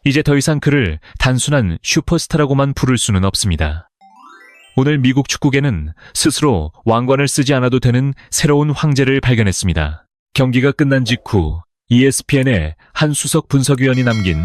이제 더 이상 그를 단순한 슈퍼스타라고만 부를 수는 없습니다. 오늘 미국 축구계는 스스로 왕관을 쓰지 않아도 되는 새로운 황제를 발견했습니다. 경기가 끝난 직후 ESPN의 한 수석 분석위원이 남긴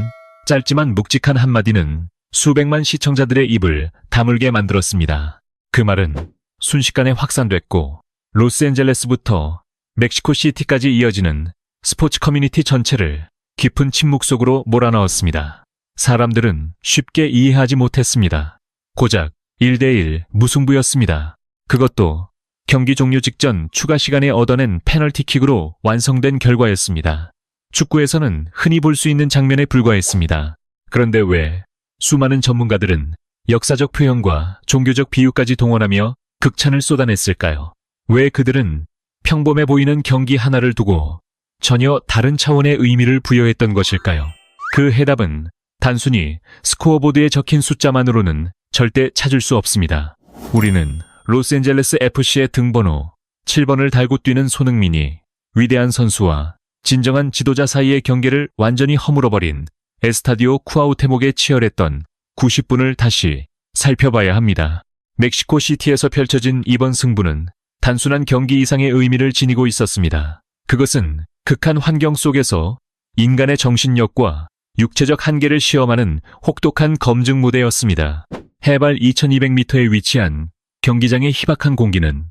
짧지만 묵직한 한마디는 수백만 시청자들의 입을 다물게 만들었습니다. 그 말은 순식간에 확산됐고 로스앤젤레스부터 멕시코시티까지 이어지는 스포츠 커뮤니티 전체를 깊은 침묵 속으로 몰아넣었습니다. 사람들은 쉽게 이해하지 못했습니다. 고작 1대1 무승부였습니다. 그것도 경기 종료 직전 추가 시간에 얻어낸 페널티킥으로 완성된 결과였습니다. 축구에서는 흔히 볼 수 있는 장면에 불과했습니다. 그런데 왜 수많은 전문가들은 역사적 표현과 종교적 비유까지 동원하며 극찬을 쏟아냈을까요? 왜 그들은 평범해 보이는 경기 하나를 두고 전혀 다른 차원의 의미를 부여했던 것일까요? 그 해답은 단순히 스코어보드에 적힌 숫자만으로는 절대 찾을 수 없습니다. 우리는 로스앤젤레스 FC의 등번호 7번을 달고 뛰는 손흥민이 위대한 선수와 진정한 지도자 사이의 경계를 완전히 허물어버린 에스타디오 쿠아우테목에 치열했던 90분을 다시 살펴봐야 합니다. 멕시코시티에서 펼쳐진 이번 승부는 단순한 경기 이상의 의미를 지니고 있었습니다. 그것은 극한 환경 속에서 인간의 정신력과 육체적 한계를 시험하는 혹독한 검증 무대였습니다. 해발 2200m에 위치한 경기장의 희박한 공기는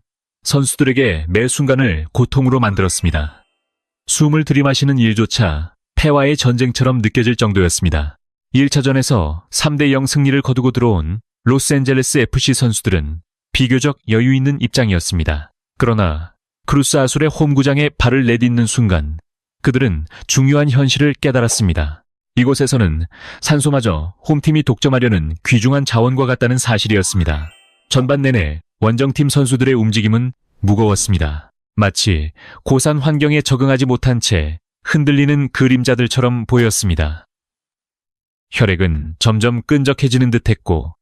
선수들에게 매 순간을 고통으로 만들었습니다. 숨을 들이마시는 일조차 패와의 전쟁처럼 느껴질 정도였습니다. 1차전에서 3대0 승리를 거두고 들어온 로스앤젤레스 FC 선수들은 비교적 여유 있는 입장이었습니다. 그러나 크루스 아술의 홈구장에 발을 내딛는 순간 그들은 중요한 현실을 깨달았습니다. 이곳에서는 산소마저 홈팀이 독점하려는 귀중한 자원과 같다는 사실이었습니다. 전반 내내 원정팀 선수들의 움직임은 무거웠습니다. 마치 고산 환경에 적응하지 못한 채 흔들리는 그림자들처럼 보였습니다. 혈액은 점점 끈적해지는 듯했고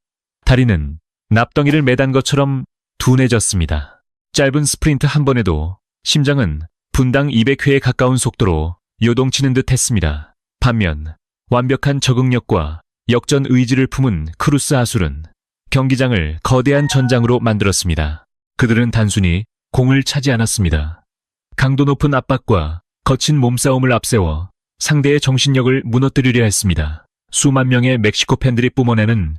다리는 납덩이를 매단 것처럼 둔해졌습니다. 짧은 스프린트 한 번에도 심장은 분당 200회에 가까운 속도로 요동치는 듯했습니다. 반면 완벽한 적응력과 역전 의지를 품은 크루스 아술은 경기장을 거대한 전장으로 만들었습니다. 그들은 단순히 공을 차지 않았습니다. 강도 높은 압박과 거친 몸싸움을 앞세워 상대의 정신력을 무너뜨리려 했습니다. 수만 명의 멕시코 팬들이 뿜어내는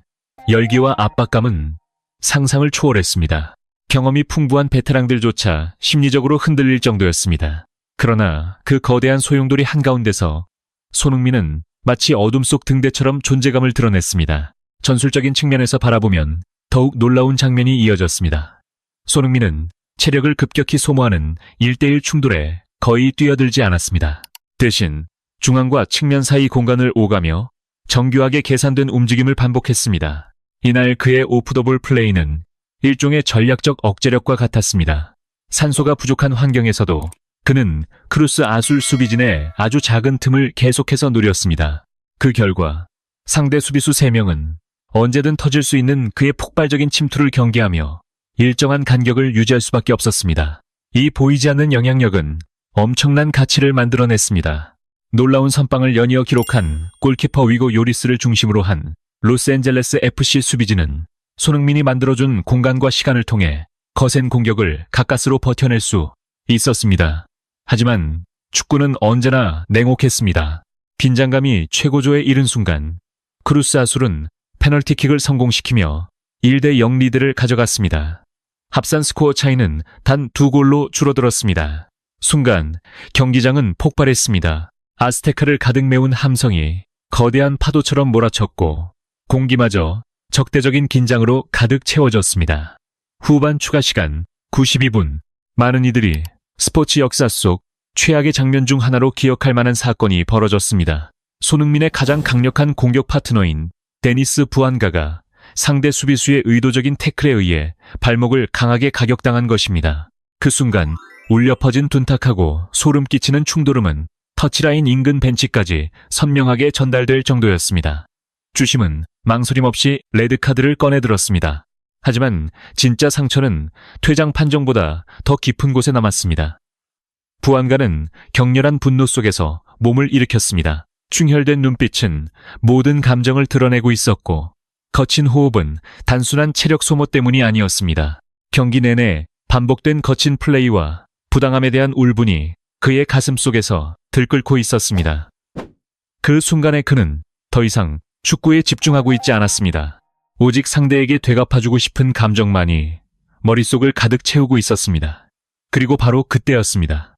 열기와 압박감은 상상을 초월했습니다. 경험이 풍부한 베테랑들조차 심리적으로 흔들릴 정도였습니다. 그러나 그 거대한 소용돌이 한가운데서 손흥민은 마치 어둠 속 등대처럼 존재감을 드러냈습니다. 전술적인 측면에서 바라보면 더욱 놀라운 장면이 이어졌습니다. 손흥민은 체력을 급격히 소모하는 1대1 충돌에 거의 뛰어들지 않았습니다. 대신 중앙과 측면 사이 공간을 오가며 정교하게 계산된 움직임을 반복했습니다. 이날 그의 오프더볼 플레이는 일종의 전략적 억제력과 같았습니다. 산소가 부족한 환경에서도 그는 크루스 아술 수비진의 아주 작은 틈을 계속해서 노렸습니다. 그 결과 상대 수비수 3명은 언제든 터질 수 있는 그의 폭발적인 침투를 경계하며 일정한 간격을 유지할 수밖에 없었습니다. 이 보이지 않는 영향력은 엄청난 가치를 만들어냈습니다. 놀라운 선빵을 연이어 기록한 골키퍼 위고 요리스를 중심으로 한 로스앤젤레스 FC 수비진은 손흥민이 만들어준 공간과 시간을 통해 거센 공격을 가까스로 버텨낼 수 있었습니다. 하지만 축구는 언제나 냉혹했습니다. 긴장감이 최고조에 이른 순간 크루스 아술은 페널티킥을 성공시키며 1대0 리드를 가져갔습니다. 합산 스코어 차이는 단 2골로 줄어들었습니다. 순간 경기장은 폭발했습니다. 아스테카를 가득 메운 함성이 거대한 파도처럼 몰아쳤고 공기마저 적대적인 긴장으로 가득 채워졌습니다. 후반 추가 시간 92분, 많은 이들이 스포츠 역사 속 최악의 장면 중 하나로 기억할 만한 사건이 벌어졌습니다. 손흥민의 가장 강력한 공격 파트너인 데니스 부안가가 상대 수비수의 의도적인 태클에 의해 발목을 강하게 가격당한 것입니다. 그 순간 울려 퍼진 둔탁하고 소름 끼치는 충돌음은 터치라인 인근 벤치까지 선명하게 전달될 정도였습니다. 주심은 망설임 없이 레드카드를 꺼내들었습니다. 하지만 진짜 상처는 퇴장 판정보다 더 깊은 곳에 남았습니다. 부안가는 격렬한 분노 속에서 몸을 일으켰습니다. 충혈된 눈빛은 모든 감정을 드러내고 있었고 거친 호흡은 단순한 체력 소모 때문이 아니었습니다. 경기 내내 반복된 거친 플레이와 부당함에 대한 울분이 그의 가슴 속에서 들끓고 있었습니다. 그 순간에 그는 더 이상 축구에 집중하고 있지 않았습니다. 오직 상대에게 되갚아주고 싶은 감정만이 머릿속을 가득 채우고 있었습니다. 그리고 바로 그때였습니다.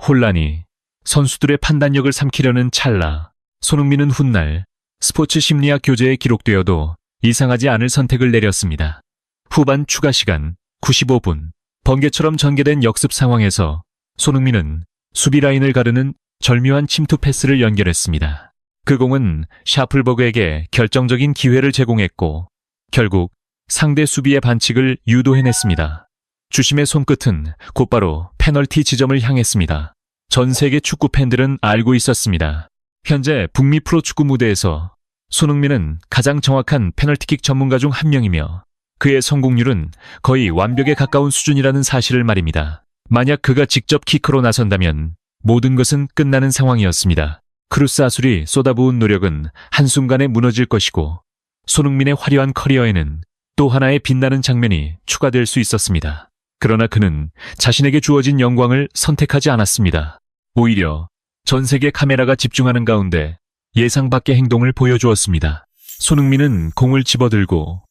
혼란이 선수들의 판단력을 삼키려는 찰나, 손흥민은 훗날 스포츠 심리학 교재에 기록되어도 이상하지 않을 선택을 내렸습니다. 후반 추가 시간 95분, 번개처럼 전개된 역습 상황에서 손흥민은 수비 라인을 가르는 절묘한 침투 패스를 연결했습니다. 그 공은 샤플버그에게 결정적인 기회를 제공했고 결국 상대 수비의 반칙을 유도해냈습니다. 주심의 손끝은 곧바로 페널티 지점을 향했습니다. 전 세계 축구 팬들은 알고 있었습니다. 현재 북미 프로축구 무대에서 손흥민은 가장 정확한 페널티킥 전문가 중 한 명이며 그의 성공률은 거의 완벽에 가까운 수준이라는 사실을 말입니다. 만약 그가 직접 키커로 나선다면 모든 것은 끝나는 상황이었습니다. 크루스 아술이 쏟아부은 노력은 한순간에 무너질 것이고 손흥민의 화려한 커리어에는 또 하나의 빛나는 장면이 추가될 수 있었습니다. 그러나 그는 자신에게 주어진 영광을 선택하지 않았습니다. 오히려 전 세계 카메라가 집중하는 가운데 예상 밖의 행동을 보여주었습니다. 손흥민은 공을 집어들고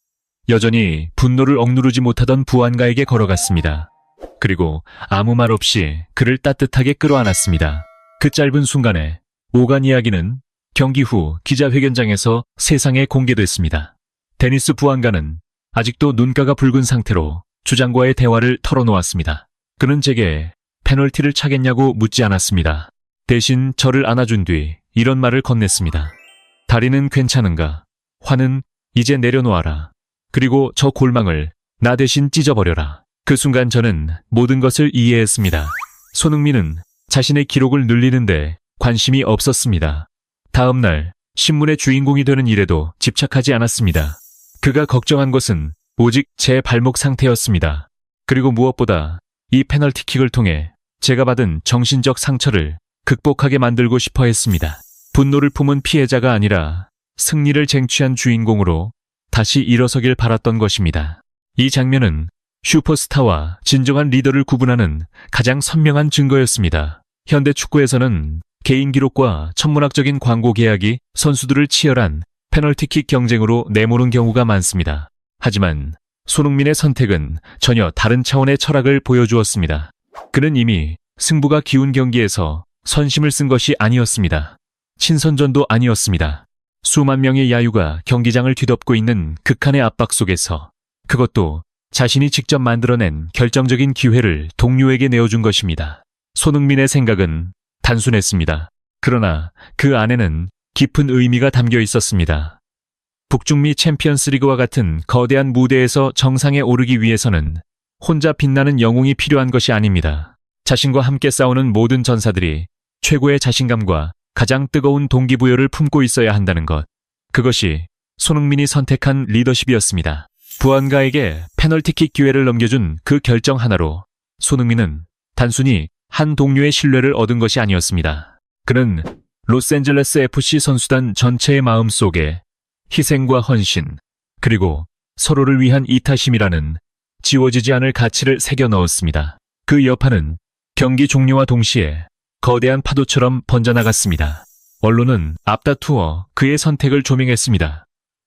여전히 분노를 억누르지 못하던 부안가에게 걸어갔습니다. 그리고 아무 말 없이 그를 따뜻하게 끌어안았습니다. 그 짧은 순간에 오간 이야기는 경기 후 기자회견장에서 세상에 공개됐습니다. 데니스 부안가는 아직도 눈가가 붉은 상태로 주장과의 대화를 털어놓았습니다. 그는 제게 페널티를 차겠냐고 묻지 않았습니다. 대신 저를 안아준 뒤 이런 말을 건넸습니다. 다리는 괜찮은가? 화는 이제 내려놓아라. 그리고 저 골망을 나 대신 찢어버려라. 그 순간 저는 모든 것을 이해했습니다. 손흥민은 자신의 기록을 늘리는데 관심이 없었습니다. 다음 날 신문의 주인공이 되는 일에도 집착하지 않았습니다. 그가 걱정한 것은 오직 제 발목 상태였습니다. 그리고 무엇보다 이 페널티킥을 통해 제가 받은 정신적 상처를 극복하게 만들고 싶어 했습니다. 분노를 품은 피해자가 아니라 승리를 쟁취한 주인공으로 다시 일어서길 바랐던 것입니다. 이 장면은 슈퍼스타와 진정한 리더를 구분하는 가장 선명한 증거였습니다. 현대 축구에서는 개인 기록과 천문학적인 광고 계약이 선수들을 치열한 페널티킥 경쟁으로 내모는 경우가 많습니다. 하지만 손흥민의 선택은 전혀 다른 차원의 철학을 보여주었습니다. 그는 이미 승부가 기운 경기에서 선심을 쓴 것이 아니었습니다. 친선전도 아니었습니다. 수만 명의 야유가 경기장을 뒤덮고 있는 극한의 압박 속에서 그것도 자신이 직접 만들어낸 결정적인 기회를 동료에게 내어준 것입니다. 손흥민의 생각은 단순했습니다. 그러나 그 안에는 깊은 의미가 담겨 있었습니다. 북중미 챔피언스리그와 같은 거대한 무대에서 정상에 오르기 위해서는 혼자 빛나는 영웅이 필요한 것이 아닙니다. 자신과 함께 싸우는 모든 전사들이 최고의 자신감과 가장 뜨거운 동기부여를 품고 있어야 한다는 것. 그것이 손흥민이 선택한 리더십이었습니다. 부안가에게 페널티킥 기회를 넘겨준 그 결정 하나로 손흥민은 단순히 한 동료의 신뢰를 얻은 것이 아니었습니다. 그는 로스앤젤레스 FC 선수단 전체의 마음 속에 희생과 헌신, 그리고 서로를 위한 이타심이라는 지워지지 않을 가치를 새겨 넣었습니다. 그 여파는 경기 종료와 동시에 거대한 파도처럼 번져나갔습니다. 언론은 앞다투어 그의 선택을 조명했습니다.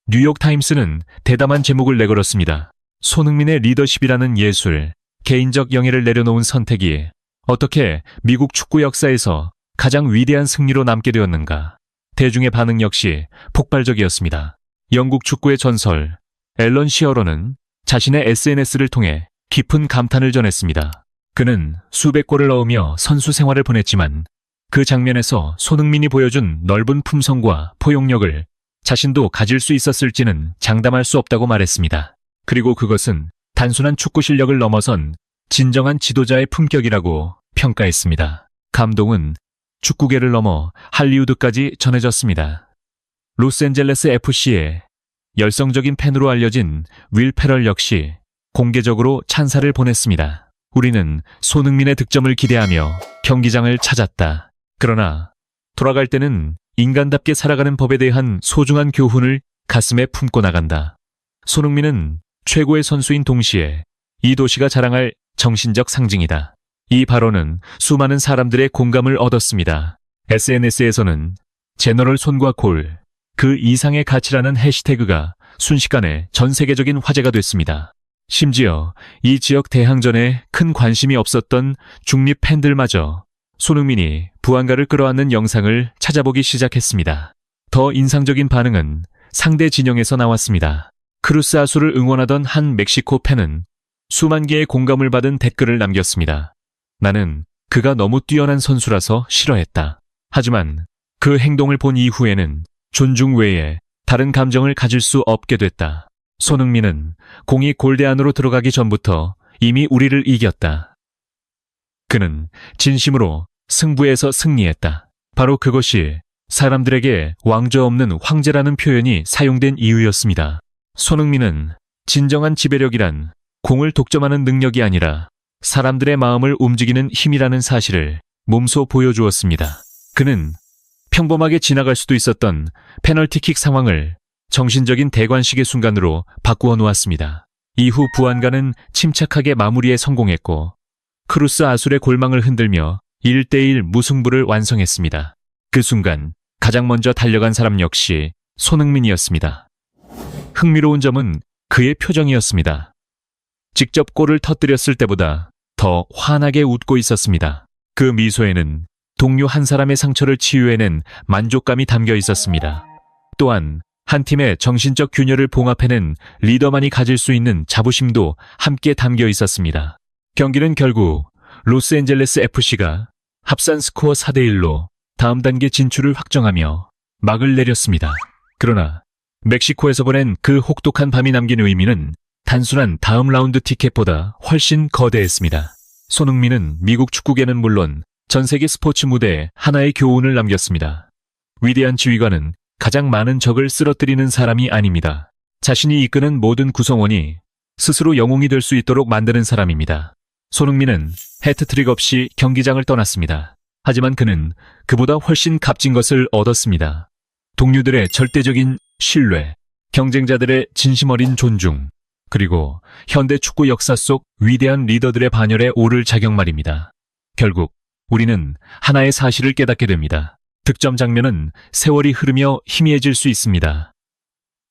뉴욕타임스는 대담한 제목을 내걸었습니다. 손흥민의 리더십이라는 예술, 개인적 영예를 내려놓은 선택이 어떻게 미국 축구 역사에서 가장 위대한 승리로 남게 되었는가. 대중의 반응 역시 폭발적이었습니다. 영국 축구의 전설 앨런 시어러는 자신의 SNS를 통해 깊은 감탄을 전했습니다. 그는 수백 골을 넣으며 선수 생활을 보냈지만 그 장면에서 손흥민이 보여준 넓은 품성과 포용력을 자신도 가질 수 있었을지는 장담할 수 없다고 말했습니다. 그리고 그것은 단순한 축구 실력을 넘어선 진정한 지도자의 품격이라고 평가했습니다. 감동은 축구계를 넘어 할리우드까지 전해졌습니다. 로스앤젤레스 FC의 열성적인 팬으로 알려진 윌 페럴 역시 공개적으로 찬사를 보냈습니다. 우리는 손흥민의 득점을 기대하며 경기장을 찾았다. 그러나 돌아갈 때는 인간답게 살아가는 법에 대한 소중한 교훈을 가슴에 품고 나간다. 손흥민은 최고의 선수인 동시에 이 도시가 자랑할 정신적 상징이다. 이 발언은 수많은 사람들의 공감을 얻었습니다. SNS에서는 제너럴 손과 골, 그 이상의 가치라는 해시태그가 순식간에 전 세계적인 화제가 됐습니다. 심지어 이 지역 대항전에 큰 관심이 없었던 중립 팬들마저 손흥민이 부안가를 끌어안는 영상을 찾아보기 시작했습니다. 더 인상적인 반응은 상대 진영에서 나왔습니다. 크루스 아수를 응원하던 한 멕시코 팬은 수만 개의 공감을 받은 댓글을 남겼습니다. 나는 그가 너무 뛰어난 선수라서 싫어했다. 하지만 그 행동을 본 이후에는 존중 외에 다른 감정을 가질 수 없게 됐다. 손흥민은 공이 골대 안으로 들어가기 전부터 이미 우리를 이겼다. 그는 진심으로 승부에서 승리했다. 바로 그것이 사람들에게 왕좌 없는 황제라는 표현이 사용된 이유였습니다. 손흥민은 진정한 지배력이란 공을 독점하는 능력이 아니라 사람들의 마음을 움직이는 힘이라는 사실을 몸소 보여주었습니다. 그는 평범하게 지나갈 수도 있었던 페널티킥 상황을 정신적인 대관식의 순간으로 바꾸어 놓았습니다. 이후 부안가는 침착하게 마무리에 성공했고 크루스 아술의 골망을 흔들며 1대1 무승부를 완성했습니다. 그 순간 가장 먼저 달려간 사람 역시 손흥민이었습니다. 흥미로운 점은 그의 표정이었습니다. 직접 골을 터뜨렸을 때보다 더 환하게 웃고 있었습니다. 그 미소에는 동료 한 사람의 상처를 치유해낸 만족감이 담겨 있었습니다. 또한 한 팀의 정신적 균열을 봉합해낸 리더만이 가질 수 있는 자부심도 함께 담겨 있었습니다. 경기는 결국 로스앤젤레스 FC가 합산 스코어 4대1로 다음 단계 진출을 확정하며 막을 내렸습니다. 그러나 멕시코에서 보낸 그 혹독한 밤이 남긴 의미는 단순한 다음 라운드 티켓보다 훨씬 거대했습니다. 손흥민은 미국 축구계는 물론 전 세계 스포츠 무대에 하나의 교훈을 남겼습니다. 위대한 지휘관은 가장 많은 적을 쓰러뜨리는 사람이 아닙니다. 자신이 이끄는 모든 구성원이 스스로 영웅이 될 수 있도록 만드는 사람입니다. 손흥민은 해트트릭 없이 경기장을 떠났습니다. 하지만 그는 그보다 훨씬 값진 것을 얻었습니다. 동료들의 절대적인 신뢰, 경쟁자들의 진심 어린 존중, 그리고 현대 축구 역사 속 위대한 리더들의 반열에 오를 자격 말입니다. 결국 우리는 하나의 사실을 깨닫게 됩니다. 득점 장면은 세월이 흐르며 희미해질 수 있습니다.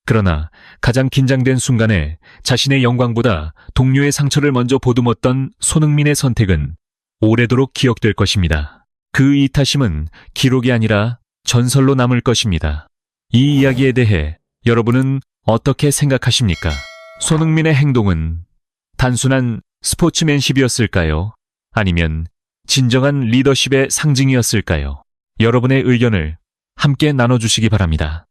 그러나 가장 긴장된 순간에 자신의 영광보다 동료의 상처를 먼저 보듬었던 손흥민의 선택은 오래도록 기억될 것입니다. 그 이타심은 기록이 아니라 전설로 남을 것입니다. 이 이야기에 대해 여러분은 어떻게 생각하십니까? 손흥민의 행동은 단순한 스포츠맨십이었을까요? 아니면 진정한 리더십의 상징이었을까요? 여러분의 의견을 함께 나눠주시기 바랍니다.